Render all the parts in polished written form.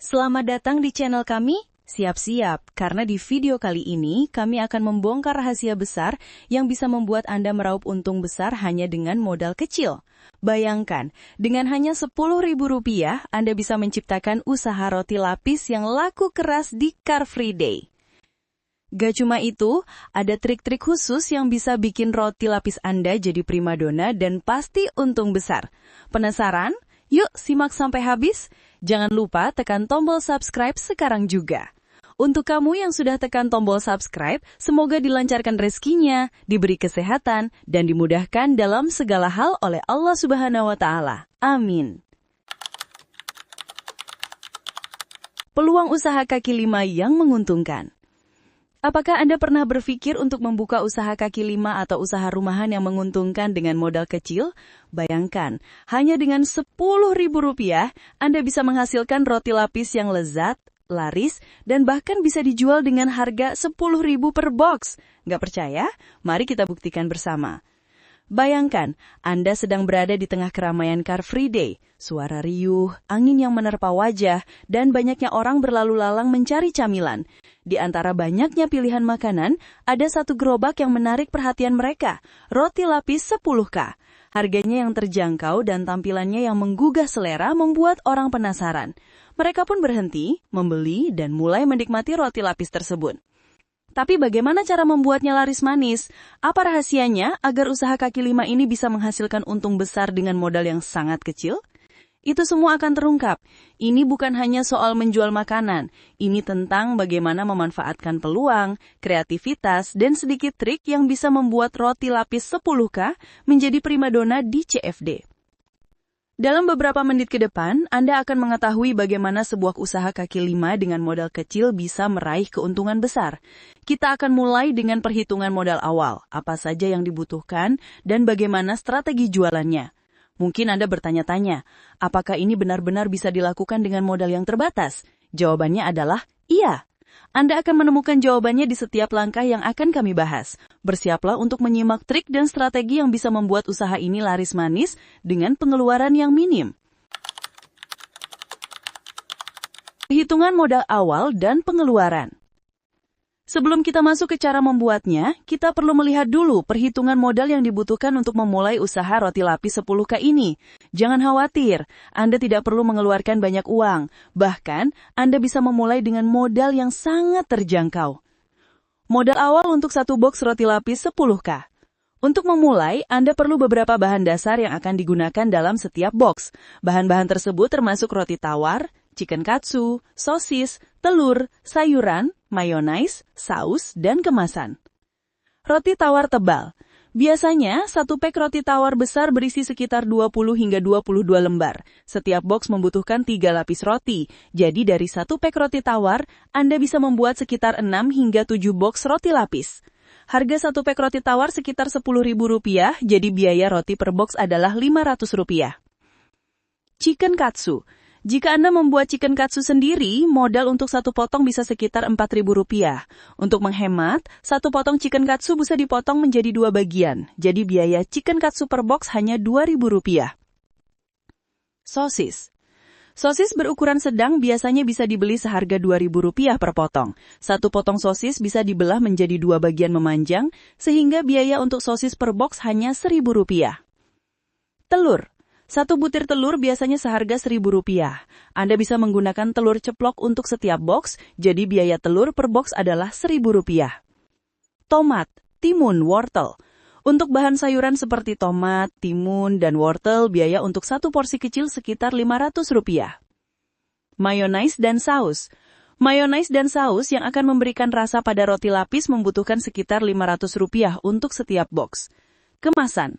Selamat datang di channel kami. Siap-siap, karena di video kali ini kami akan membongkar rahasia besar yang bisa membuat Anda meraup untung besar hanya dengan modal kecil. Bayangkan, dengan hanya Rp10.000, Anda bisa menciptakan usaha roti lapis yang laku keras di Car Free Day. Gak cuma itu, ada trik-trik khusus yang bisa bikin roti lapis Anda jadi primadona dan pasti untung besar. Penasaran? Yuk simak sampai habis. Jangan lupa tekan tombol subscribe sekarang juga. Untuk kamu yang sudah tekan tombol subscribe, semoga dilancarkan rezekinya, diberi kesehatan, dan dimudahkan dalam segala hal oleh Allah Subhanahu wa Ta'ala. Amin. Peluang usaha kaki lima yang menguntungkan. Apakah Anda pernah berpikir untuk membuka usaha kaki lima atau usaha rumahan yang menguntungkan dengan modal kecil? Bayangkan, hanya dengan Rp10.000, Anda bisa menghasilkan roti lapis yang lezat, laris, dan bahkan bisa dijual dengan harga Rp10.000 per box. Nggak percaya? Mari kita buktikan bersama. Bayangkan, Anda sedang berada di tengah keramaian Car Free Day. Suara riuh, angin yang menerpa wajah, dan banyaknya orang berlalu lalang mencari camilan. Di antara banyaknya pilihan makanan, ada satu gerobak yang menarik perhatian mereka, roti lapis 10K. Harganya yang terjangkau dan tampilannya yang menggugah selera membuat orang penasaran. Mereka pun berhenti, membeli, dan mulai menikmati roti lapis tersebut. Tapi bagaimana cara membuatnya laris manis? Apa rahasianya agar usaha kaki lima ini bisa menghasilkan untung besar dengan modal yang sangat kecil? Itu semua akan terungkap. Ini bukan hanya soal menjual makanan. Ini tentang bagaimana memanfaatkan peluang, kreativitas, dan sedikit trik yang bisa membuat roti lapis 10K menjadi primadona di CFD. Dalam beberapa menit ke depan, Anda akan mengetahui bagaimana sebuah usaha kaki lima dengan modal kecil bisa meraih keuntungan besar. Kita akan mulai dengan perhitungan modal awal, apa saja yang dibutuhkan, dan bagaimana strategi jualannya. Mungkin Anda bertanya-tanya, apakah ini benar-benar bisa dilakukan dengan modal yang terbatas? Jawabannya adalah iya. Anda akan menemukan jawabannya di setiap langkah yang akan kami bahas. Bersiaplah untuk menyimak trik dan strategi yang bisa membuat usaha ini laris manis dengan pengeluaran yang minim. Perhitungan modal awal dan pengeluaran. Sebelum kita masuk ke cara membuatnya, kita perlu melihat dulu perhitungan modal yang dibutuhkan untuk memulai usaha roti lapis 10K ini. Jangan khawatir, Anda tidak perlu mengeluarkan banyak uang. Bahkan, Anda bisa memulai dengan modal yang sangat terjangkau. Modal awal untuk satu box roti lapis 10K. Untuk memulai, Anda perlu beberapa bahan dasar yang akan digunakan dalam setiap box. Bahan-bahan tersebut termasuk roti tawar, chicken katsu, sosis, telur, sayuran, mayonaise, saus, dan kemasan. Roti tawar tebal. Biasanya, satu pak roti tawar besar berisi sekitar 20 hingga 22 lembar. Setiap box membutuhkan 3 lapis roti. Jadi dari satu pak roti tawar, Anda bisa membuat sekitar 6 hingga 7 box roti lapis. Harga satu pak roti tawar sekitar Rp10.000, jadi biaya roti per box adalah Rp500. Chicken katsu. Jika Anda membuat chicken katsu sendiri, modal untuk satu potong bisa sekitar Rp4.000. Untuk menghemat, satu potong chicken katsu bisa dipotong menjadi 2 bagian. Jadi biaya chicken katsu per box hanya Rp2.000. Sosis. Sosis berukuran sedang biasanya bisa dibeli seharga Rp2.000 per potong. Satu potong sosis bisa dibelah menjadi 2 bagian memanjang, sehingga biaya untuk sosis per box hanya Rp1.000. Telur. Satu butir telur biasanya seharga Rp1.000. Anda bisa menggunakan telur ceplok untuk setiap box, jadi biaya telur per box adalah Rp1.000. Tomat, timun, wortel. Untuk bahan sayuran seperti tomat, timun, dan wortel, biaya untuk satu porsi kecil sekitar Rp500. Mayonaise dan saus. Mayonaise dan saus yang akan memberikan rasa pada roti lapis membutuhkan sekitar Rp500 untuk setiap box. Kemasan.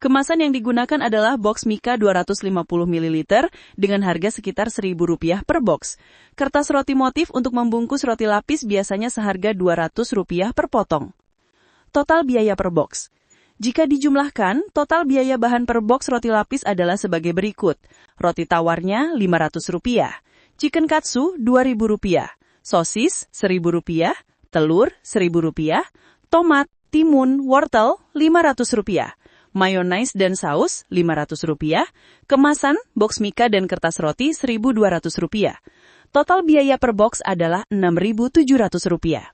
Kemasan yang digunakan adalah box Mika 250 ml dengan harga sekitar Rp1.000 per box. Kertas roti motif untuk membungkus roti lapis biasanya seharga Rp200 per potong. Total biaya per box. Jika dijumlahkan, total biaya bahan per box roti lapis adalah sebagai berikut. Roti tawarnya Rp500, chicken katsu Rp2.000, sosis Rp1.000, telur Rp1.000, tomat, timun, wortel Rp500. Mayonaise dan saus Rp500, kemasan, box Mika dan kertas roti Rp1.200. Total biaya per box adalah Rp6.700.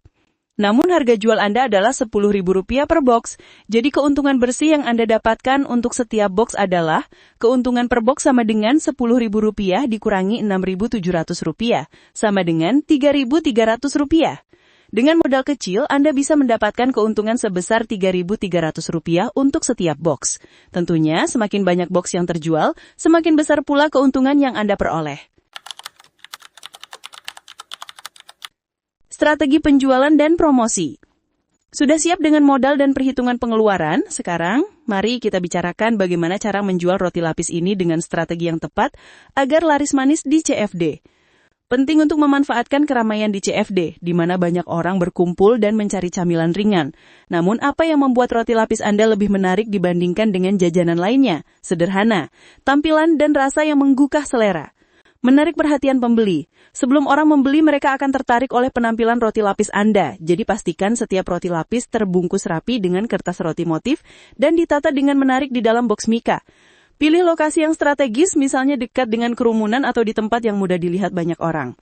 Namun harga jual Anda adalah Rp10.000 per box, jadi keuntungan bersih yang Anda dapatkan untuk setiap box adalah keuntungan per box sama dengan Rp10.000 dikurangi Rp6.700, sama dengan Rp3.300. Dengan modal kecil, Anda bisa mendapatkan keuntungan sebesar Rp3.300 untuk setiap box. Tentunya, semakin banyak box yang terjual, semakin besar pula keuntungan yang Anda peroleh. Strategi penjualan dan promosi. Sudah siap dengan modal dan perhitungan pengeluaran? Sekarang, mari kita bicarakan bagaimana cara menjual roti lapis ini dengan strategi yang tepat agar laris manis di CFD. Penting untuk memanfaatkan keramaian di CFD, di mana banyak orang berkumpul dan mencari camilan ringan. Namun, apa yang membuat roti lapis Anda lebih menarik dibandingkan dengan jajanan lainnya? Sederhana, tampilan dan rasa yang menggugah selera. Menarik perhatian pembeli. Sebelum orang membeli, mereka akan tertarik oleh penampilan roti lapis Anda. Jadi pastikan setiap roti lapis terbungkus rapi dengan kertas roti motif dan ditata dengan menarik di dalam box mika. Pilih lokasi yang strategis, misalnya dekat dengan kerumunan atau di tempat yang mudah dilihat banyak orang.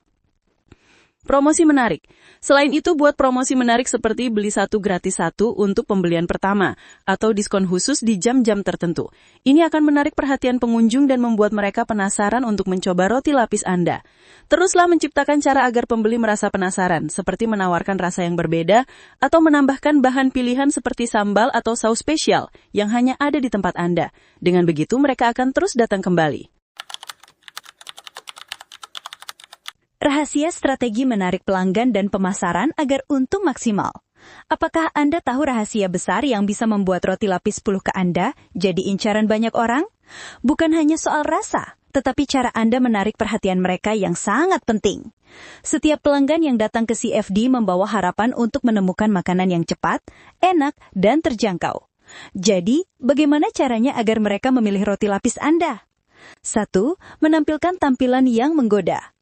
Promosi menarik. Selain itu, buat promosi menarik seperti beli satu gratis satu untuk pembelian pertama, atau diskon khusus di jam-jam tertentu. Ini akan menarik perhatian pengunjung dan membuat mereka penasaran untuk mencoba roti lapis Anda. Teruslah menciptakan cara agar pembeli merasa penasaran, seperti menawarkan rasa yang berbeda, atau menambahkan bahan pilihan seperti sambal atau saus spesial yang hanya ada di tempat Anda. Dengan begitu, mereka akan terus datang kembali. Rahasia strategi menarik pelanggan dan pemasaran agar untung maksimal. Apakah Anda tahu rahasia besar yang bisa membuat roti lapis 10 ke Anda jadi incaran banyak orang? Bukan hanya soal rasa, tetapi cara Anda menarik perhatian mereka yang sangat penting. Setiap pelanggan yang datang ke CFD membawa harapan untuk menemukan makanan yang cepat, enak, dan terjangkau. Jadi, bagaimana caranya agar mereka memilih roti lapis Anda? 1. Menampilkan tampilan yang menggoda.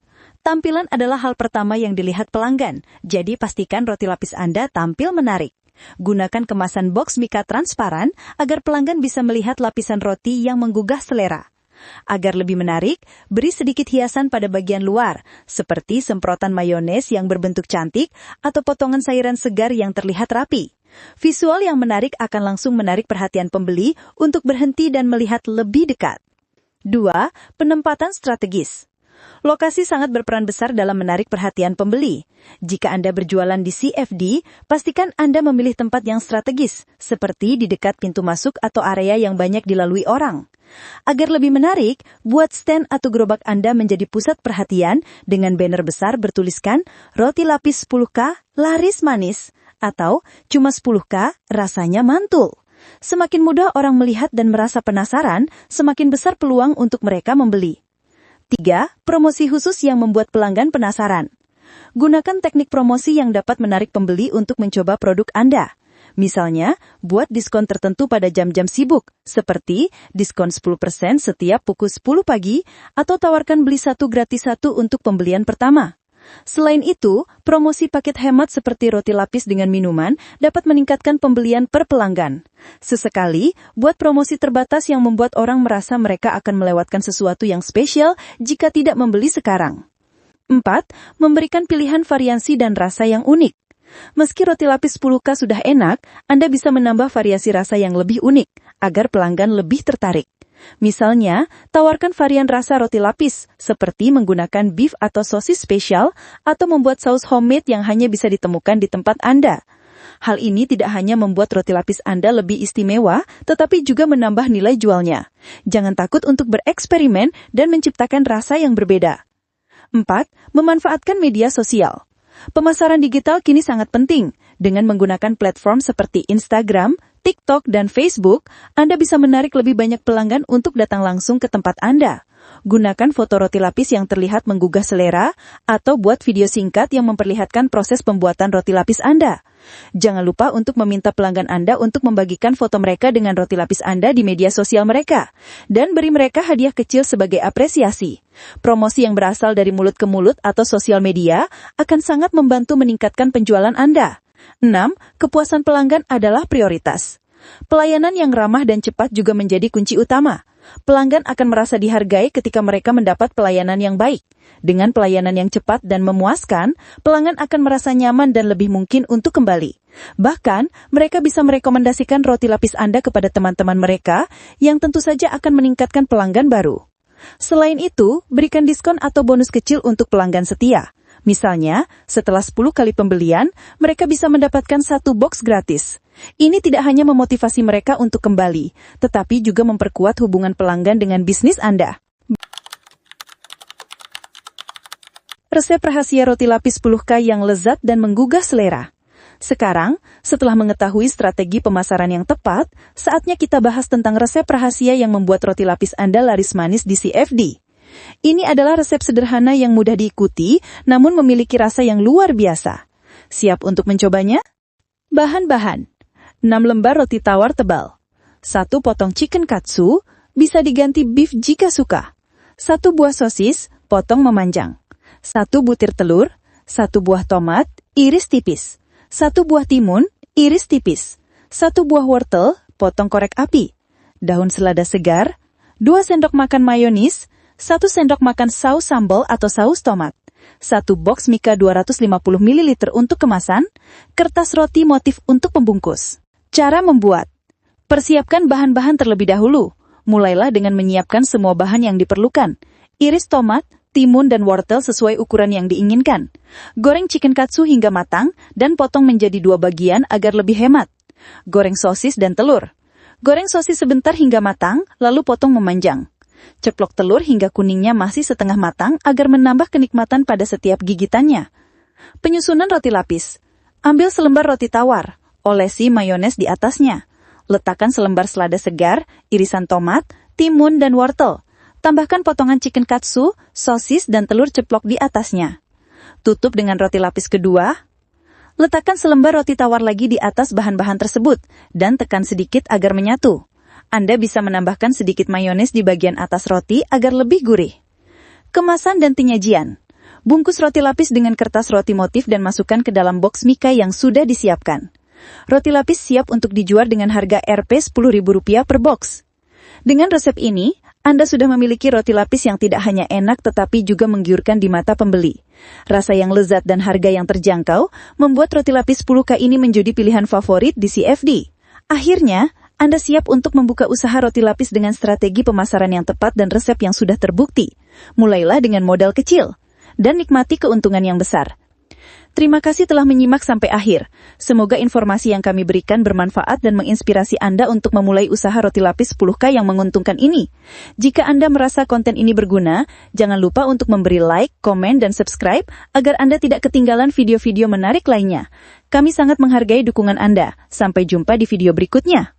Tampilan adalah hal pertama yang dilihat pelanggan, jadi pastikan roti lapis Anda tampil menarik. Gunakan kemasan box mika transparan agar pelanggan bisa melihat lapisan roti yang menggugah selera. Agar lebih menarik, beri sedikit hiasan pada bagian luar, seperti semprotan mayones yang berbentuk cantik atau potongan sayuran segar yang terlihat rapi. Visual yang menarik akan langsung menarik perhatian pembeli untuk berhenti dan melihat lebih dekat. 2. Penempatan strategis. Lokasi sangat berperan besar dalam menarik perhatian pembeli. Jika Anda berjualan di CFD, pastikan Anda memilih tempat yang strategis, seperti di dekat pintu masuk atau area yang banyak dilalui orang. Agar lebih menarik, buat stand atau gerobak Anda menjadi pusat perhatian dengan banner besar bertuliskan Roti Lapis 10K, laris manis, atau cuma 10K, rasanya mantul. Semakin mudah orang melihat dan merasa penasaran, semakin besar peluang untuk mereka membeli. 3. Promosi khusus yang membuat pelanggan penasaran. Gunakan teknik promosi yang dapat menarik pembeli untuk mencoba produk Anda. Misalnya, buat diskon tertentu pada jam-jam sibuk, seperti diskon 10% setiap pukul 10 pagi, atau tawarkan beli satu gratis satu untuk pembelian pertama. Selain itu, promosi paket hemat seperti roti lapis dengan minuman dapat meningkatkan pembelian per pelanggan. Sesekali, buat promosi terbatas yang membuat orang merasa mereka akan melewatkan sesuatu yang spesial jika tidak membeli sekarang. 4. Memberikan pilihan variasi dan rasa yang unik. Meski roti lapis 10K sudah enak, Anda bisa menambah variasi rasa yang lebih unik, agar pelanggan lebih tertarik. Misalnya, tawarkan varian rasa roti lapis, seperti menggunakan beef atau sosis spesial, atau membuat saus homemade yang hanya bisa ditemukan di tempat Anda. Hal ini tidak hanya membuat roti lapis Anda lebih istimewa, tetapi juga menambah nilai jualnya. Jangan takut untuk bereksperimen dan menciptakan rasa yang berbeda. 4. Memanfaatkan media sosial. Pemasaran digital kini sangat penting. Dengan menggunakan platform seperti Instagram, TikTok, dan Facebook, Anda bisa menarik lebih banyak pelanggan untuk datang langsung ke tempat Anda. Gunakan foto roti lapis yang terlihat menggugah selera, atau buat video singkat yang memperlihatkan proses pembuatan roti lapis Anda. Jangan lupa untuk meminta pelanggan Anda untuk membagikan foto mereka dengan roti lapis Anda di media sosial mereka, dan beri mereka hadiah kecil sebagai apresiasi. Promosi yang berasal dari mulut ke mulut atau sosial media akan sangat membantu meningkatkan penjualan Anda. 6. Kepuasan pelanggan adalah prioritas. Pelayanan yang ramah dan cepat juga menjadi kunci utama. Pelanggan akan merasa dihargai ketika mereka mendapat pelayanan yang baik. Dengan pelayanan yang cepat dan memuaskan, pelanggan akan merasa nyaman dan lebih mungkin untuk kembali. Bahkan, mereka bisa merekomendasikan roti lapis Anda kepada teman-teman mereka yang tentu saja akan meningkatkan pelanggan baru. Selain itu, berikan diskon atau bonus kecil untuk pelanggan setia. Misalnya, setelah 10 kali pembelian, mereka bisa mendapatkan 1 box gratis. Ini tidak hanya memotivasi mereka untuk kembali, tetapi juga memperkuat hubungan pelanggan dengan bisnis Anda. Resep rahasia roti lapis 10K yang lezat dan menggugah selera. Sekarang, setelah mengetahui strategi pemasaran yang tepat, saatnya kita bahas tentang resep rahasia yang membuat roti lapis Anda laris manis di CFD. Ini adalah resep sederhana yang mudah diikuti, namun memiliki rasa yang luar biasa. Siap untuk mencobanya? Bahan-bahan: 6 lembar roti tawar tebal, 1 potong chicken katsu, bisa diganti beef jika suka, 1 buah sosis, potong memanjang, 1 butir telur, 1 buah tomat, iris tipis, 1 buah timun, iris tipis, 1 buah wortel, potong korek api, daun selada segar, 2 sendok makan mayonis, 1 sendok makan saus sambal atau saus tomat, 1 box mika 250 ml untuk kemasan, kertas roti motif untuk pembungkus. Cara membuat. Persiapkan bahan-bahan terlebih dahulu. Mulailah dengan menyiapkan semua bahan yang diperlukan. Iris tomat, timun dan wortel sesuai ukuran yang diinginkan. Goreng chicken katsu hingga matang dan potong menjadi 2 bagian agar lebih hemat. Goreng sosis dan telur. Goreng sosis sebentar hingga matang, lalu potong memanjang. Ceplok telur hingga kuningnya masih setengah matang agar menambah kenikmatan pada setiap gigitannya. Penyusunan roti lapis. Ambil selembar roti tawar. Olesi mayones di atasnya. Letakkan selembar selada segar, irisan tomat, timun, dan wortel. Tambahkan potongan chicken katsu, sosis, dan telur ceplok di atasnya. Tutup dengan roti lapis kedua. Letakkan selembar roti tawar lagi di atas bahan-bahan tersebut, dan tekan sedikit agar menyatu. Anda bisa menambahkan sedikit mayones di bagian atas roti agar lebih gurih. Kemasan dan penyajian. Bungkus roti lapis dengan kertas roti motif dan masukkan ke dalam box mika yang sudah disiapkan. Roti lapis siap untuk dijual dengan harga Rp10.000 per box. Dengan resep ini, Anda sudah memiliki roti lapis yang tidak hanya enak tetapi juga menggiurkan di mata pembeli. Rasa yang lezat dan harga yang terjangkau membuat roti lapis 10K ini menjadi pilihan favorit di CFD. Akhirnya, Anda siap untuk membuka usaha roti lapis dengan strategi pemasaran yang tepat dan resep yang sudah terbukti. Mulailah dengan modal kecil dan nikmati keuntungan yang besar. Terima kasih telah menyimak sampai akhir. Semoga informasi yang kami berikan bermanfaat dan menginspirasi Anda untuk memulai usaha roti lapis 10K yang menguntungkan ini. Jika Anda merasa konten ini berguna, jangan lupa untuk memberi like, komen, dan subscribe agar Anda tidak ketinggalan video-video menarik lainnya. Kami sangat menghargai dukungan Anda. Sampai jumpa di video berikutnya.